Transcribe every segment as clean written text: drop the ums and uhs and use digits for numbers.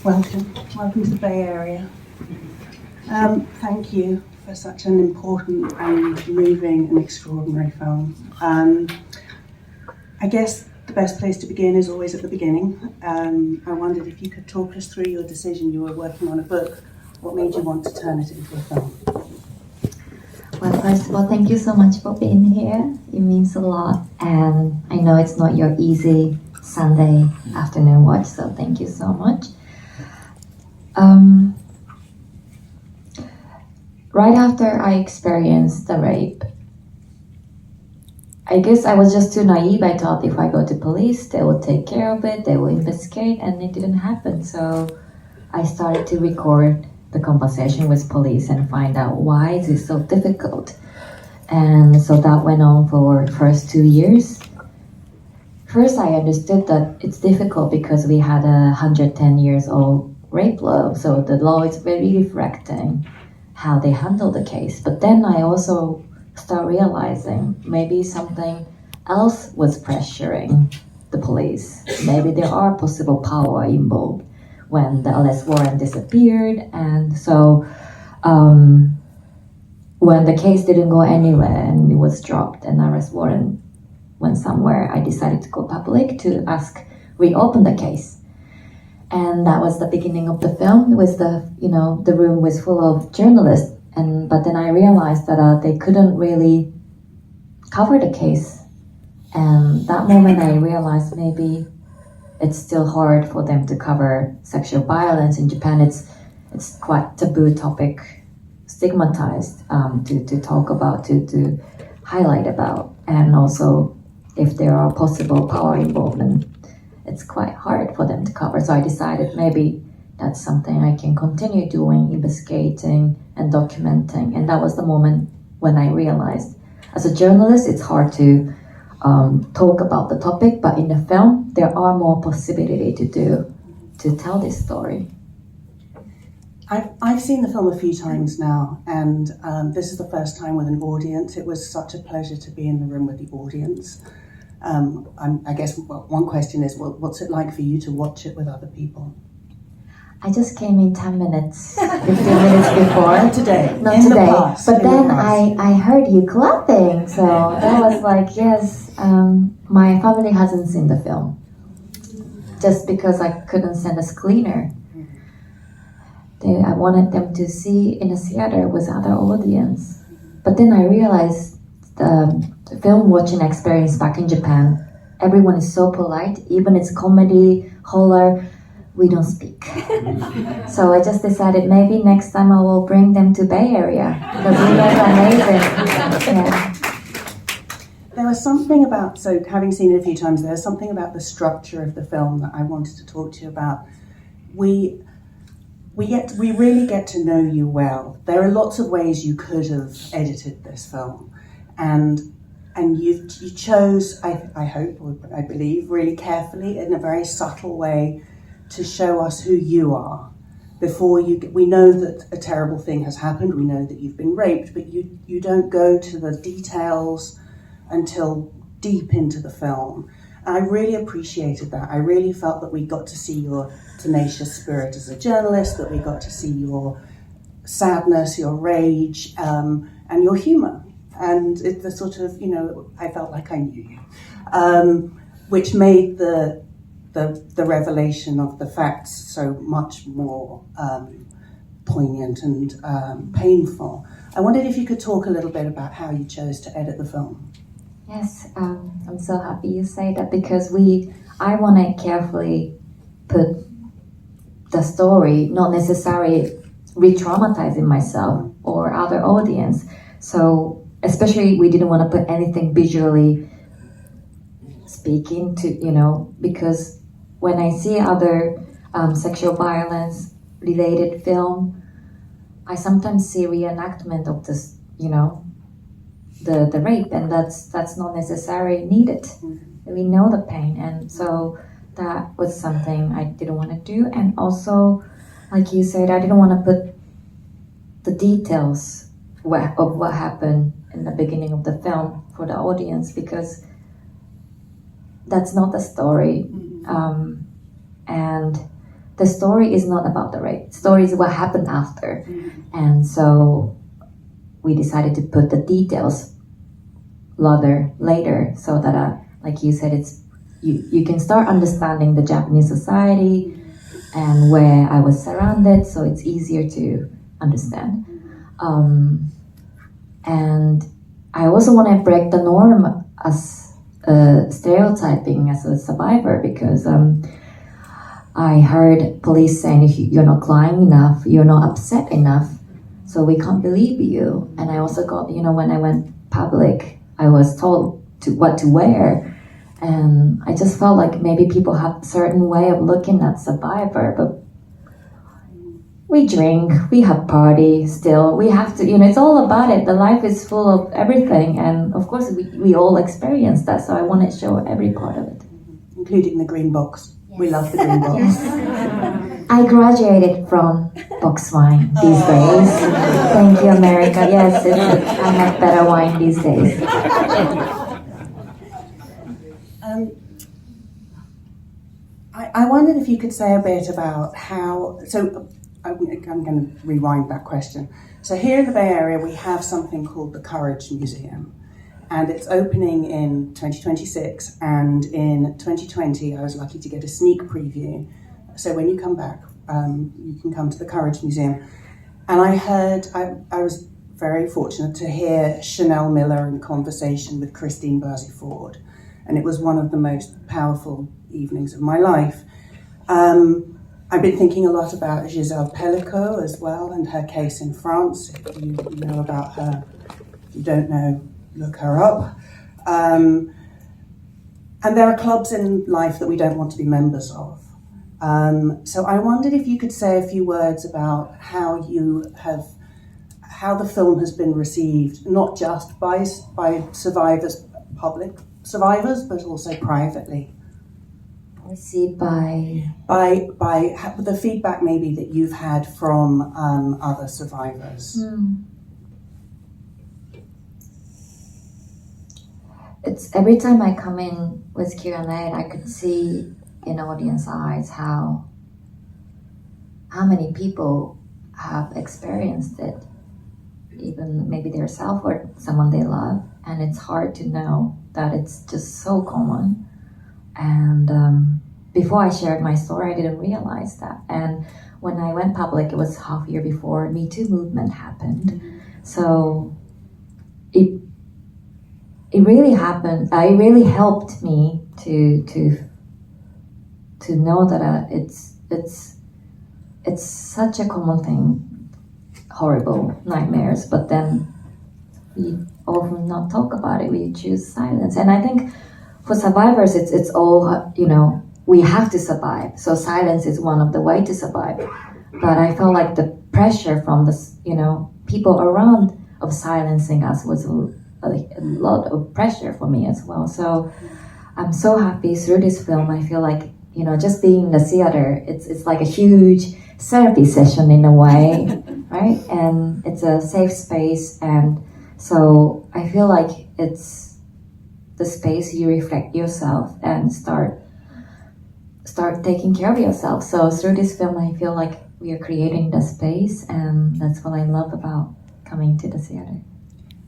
Welcome to the Bay Area. Thank you for such an important and moving and extraordinary film. I guess the best place to begin is always at the beginning. I wondered if you could talk us through your decision. You were working on a book. What made you want to turn it into a film? Well, first of all, thank you so much for being here. It means a lot, and I know it's not your easy Sunday afternoon watch, so thank you so much. Right after I experienced the rape, I guess I was just too naive. I thought if I go to police, they will take care of it, they will investigate, and it didn't happen. So I started to record the conversation with police and find out why is it so difficult. And so that went on for the first 2 years. First, I understood that it's difficult because we had a 110 years old rape law, so the law is very reflecting how they handle the case. But then I also start realizing maybe something else was pressuring the police. Maybe there are possible power involved when the arrest warrant disappeared. And so when the case didn't go anywhere and it was dropped and the arrest warrant went somewhere, I decided to go public to reopen the case. And that was the beginning of the film. With the room was full of journalists, but then I realized that they couldn't really cover the case. And that moment I realized maybe it's still hard for them to cover sexual violence in Japan. It's quite taboo topic, stigmatized to talk about, to highlight about, and also if there are possible power involvement, it's quite hard for them to cover. So I decided maybe that's something I can continue doing, investigating and documenting. And that was the moment when I realized, as a journalist, it's hard to talk about the topic, but in the film, there are more possibility to tell this story. I've seen the film a few times now, and this is the first time with an audience. It was such a pleasure to be in the room with the audience. I guess one question is, what's it like for you to watch it with other people? I just came in 10 minutes, 15 minutes before. Not today. Not today. But then I heard you clapping, so that was like, yes, my family hasn't seen the film. Just because I couldn't send a screener. I wanted them to see in a theater with other audience. But then I realized the film watching experience back in Japan, everyone is so polite, even it's comedy, horror, we don't speak. So I just decided maybe next time I will bring them to Bay Area, because you guys are amazing. Yeah. There was something about, so having seen it a few times, there's something about the structure of the film that I wanted to talk to you about. We really get to know you well. There are lots of ways you could have edited this film, and you chose, I hope, or I believe, really carefully in a very subtle way to show us who you are. We know that a terrible thing has happened, we know that you've been raped, but you don't go to the details until deep into the film. And I really appreciated that. I really felt that we got to see your tenacious spirit as a journalist, that we got to see your sadness, your rage, and your humor. And it's the sort of, I felt like I knew you, which made the revelation of the facts so much more poignant and painful. I wondered if you could talk a little bit about how you chose to edit the film. Yes, I'm so happy you say that, because I want to carefully put the story, not necessarily re-traumatizing myself or other audience. So especially we didn't want to put anything visually speaking to, because when I see other sexual violence related film, I sometimes see reenactment of this, the rape, and that's not necessarily needed. Mm-hmm. We know the pain, and so that was something I didn't want to do. And also, like you said, I didn't want to put the details of what happened in the beginning of the film for the audience, because that's not the story. Mm-hmm. And the story is not about the rape. The story is what happened after. And so we decided to put the details later so that, like you said, it's you can start understanding the Japanese society and where I was surrounded, so it's easier to understand. And I also want to break the norm as stereotyping as a survivor, because I heard police saying, if you're not crying enough, you're not upset enough, so we can't believe you. And I also got, when I went public, I was told what to wear. And I just felt like maybe people have a certain way of looking at survivor, but we drink, we have party still, we have to, it's all about it. The life is full of everything, and of course we all experience that, so I want to show every part of it. Including the green box. Yes. We love the green box. Yes. I graduated from box wine these days. Thank you, America. Yes, I have better wine these days. I wondered if you could say a bit about how, so I'm going to rewind that question. So here in the Bay Area, we have something called the Courage Museum, and it's opening in 2026, and in 2020, I was lucky to get a sneak preview. So when you come back, you can come to the Courage Museum. And I heard, I was very fortunate to hear Chanel Miller in conversation with Christine Blasey Ford, and it was one of the most powerful evenings of my life. I've been thinking a lot about Gisèle Pellicot as well, and her case in France. If you know about her, if you don't know, look her up. And there are clubs in life that we don't want to be members of. So I wondered if you could say a few words about how the film has been received, not just by survivors, public survivors, but also privately. Received by the feedback maybe that you've had from other survivors. It's every time I come in with Q&A, I could see in audience eyes how many people have experienced it, even maybe themselves or someone they love, and it's hard to know that it's just so common. And before I shared my story, I didn't realize that. And when I went public, it was half a year before Me Too movement happened. So it really happened. It really helped me to know that it's such a common thing, horrible nightmares. But then we often not talk about it. We choose silence, and I think. For survivors, it's all, we have to survive. So silence is one of the ways to survive. But I felt like the pressure from this, people around of silencing us was a lot of pressure for me as well. So I'm so happy through this film. I feel like, just being in the theater, it's like a huge therapy session in a way, right? And it's a safe space. And so I feel like it's the space you reflect yourself and start taking care of yourself. So through this film, I feel like we are creating the space, and that's what I love about coming to the theater.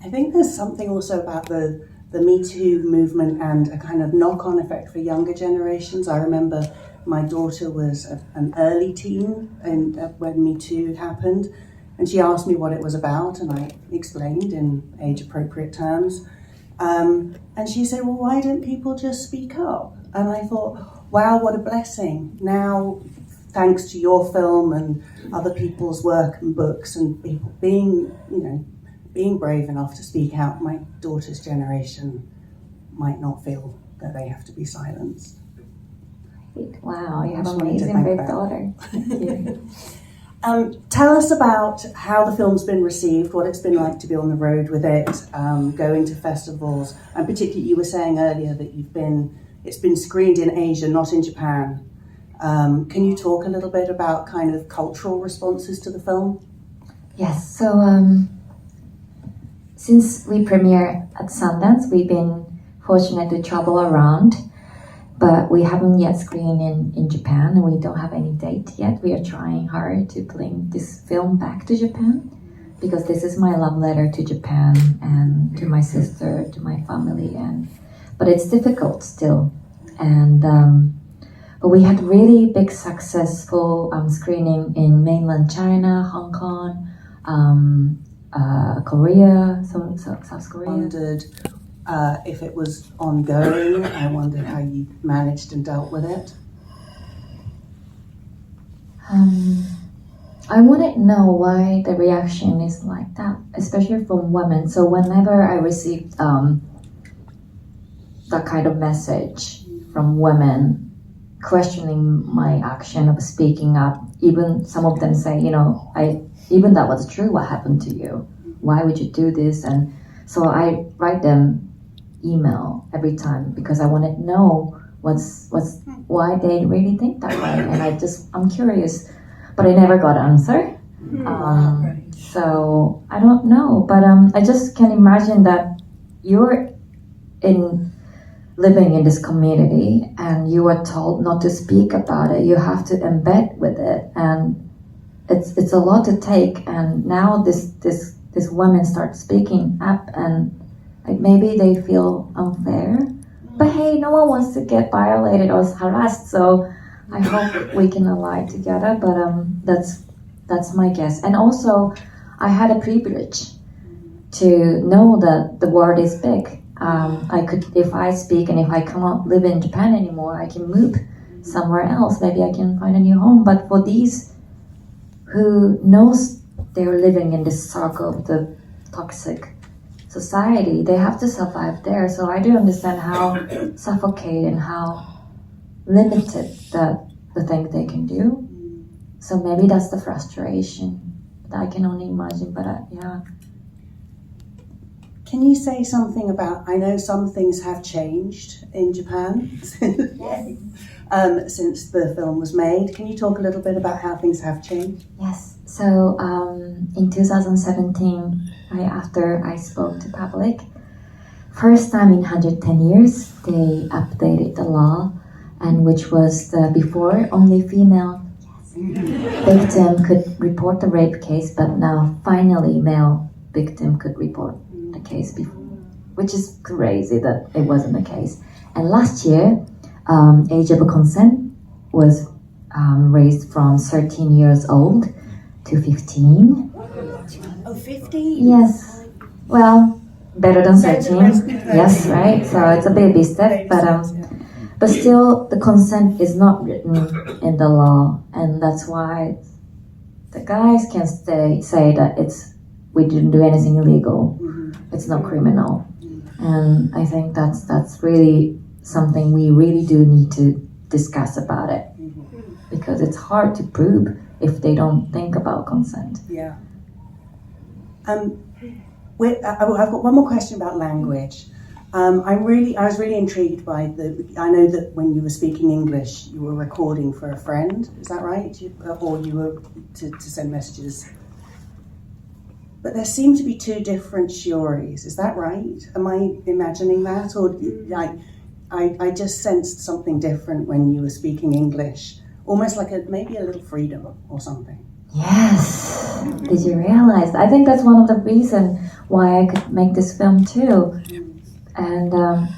I think there's something also about the Me Too movement and a kind of knock-on effect for younger generations. I remember my daughter was an early teen when Me Too happened, and she asked me what it was about, and I explained in age-appropriate terms. And she said, well, why don't people just speak up? And I thought, wow, what a blessing. Now, thanks to your film and other people's work and books and people being brave enough to speak out, my daughter's generation might not feel that they have to be silenced. Wow, you have an amazing great daughter. Thank you. Tell us about how the film's been received, what it's been like to be on the road with it, going to festivals, and particularly you were saying earlier that it's been screened in Asia, not in Japan. Can you talk a little bit about kind of cultural responses to the film? Yes, so since we premiere at Sundance, we've been fortunate to travel around. but we haven't yet screened in Japan, and we don't have any date yet. We are trying hard to bring this film back to Japan, because this is my love letter to Japan and to my sister, to my family, but it's difficult still. And but we had really big successful screening in mainland China, Hong Kong, Korea, South Korea. I wondered if it was ongoing. I wondered how you managed and dealt with it. I wouldn't know why the reaction is like that, especially from women. So whenever I received that kind of message from women questioning my action of speaking up, even some of them say, even that was true, what happened to you? Why would you do this? And so I write them email every time, because I want to know why they really think that way. And I'm curious, but I never got an answer. So I don't know, but I just can imagine that you're living in this community and you are told not to speak about it. You have to embed with it, and it's a lot to take. And now this women start speaking up, and like maybe they feel unfair, but hey, no one wants to get violated or harassed, so I hope we can ally together. But that's my guess. And also I had a privilege to know that the world is big. I could, if I speak and if I cannot live in Japan anymore, I can move somewhere else. Maybe I can find a new home. But for these who knows they're living in this circle of the toxic society, they have to survive there. So I do understand how suffocated and how limited the things they can do. So maybe that's the frustration that I can only imagine. But yeah. Can you say something about, I know some things have changed in Japan since the film was made. Can you talk a little bit about how things have changed? Yes. So in 2017, right after I spoke to public, first time in 110 years, they updated the law, and which was before only female victim could report the rape case, but now finally male victim could report the case before, which is crazy that it wasn't the case. And last year, age of consent was raised from 13 years old to 15. Oh, 15? Yes. Well, better than 13. Yes, right? So it's a baby step, but still the consent is not written in the law, and that's why the guys can say that we didn't do anything illegal. It's not criminal. And I think that's really something we really do need to discuss about it, because it's hard to prove if they don't think about consent. Yeah. I've got one more question about language. I was really intrigued by I know that when you were speaking English, you were recording for a friend. Is that right? Or you were to send messages. But there seem to be two different Shioris. Is that right? Am I imagining that? Or I just sensed something different when you were speaking English. Almost like maybe a little freedom or something. Yes. Did you realize? I think that's one of the reasons why I could make this film too. And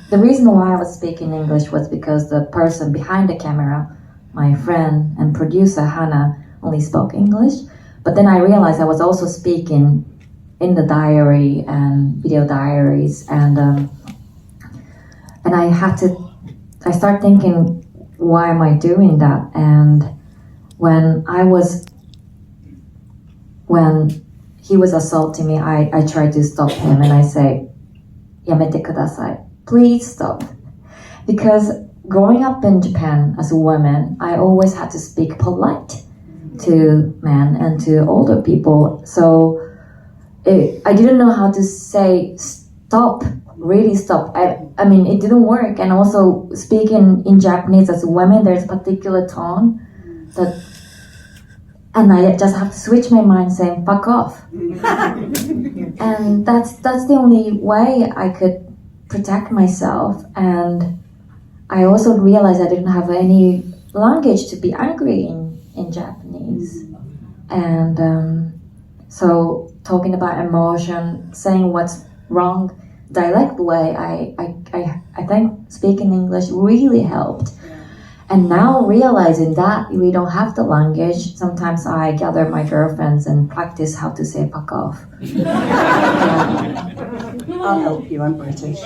the reason why I was speaking English was because the person behind the camera, my friend and producer Hannah, only spoke English. But then I realized I was also speaking in the diary and video diaries, and I started thinking, why am I doing that? And when he was assaulting me, I tried to stop him, and I say, "Yamete kudasai, please stop." Because growing up in Japan as a woman, I always had to speak polite to men and to older people. So I didn't know how to say stop, really stop. I mean, it didn't work. And also speaking in Japanese as a woman, there's a particular tone and I just have to switch my mind saying, fuck off. And that's the only way I could protect myself. And I also realized I didn't have any language to be angry in Japanese. And so talking about emotion, saying what's wrong, direct way, I think speaking English really helped. And now realizing that we don't have the language, sometimes I gather my girlfriends and practice how to say fuck off. I'll help you, I'm British.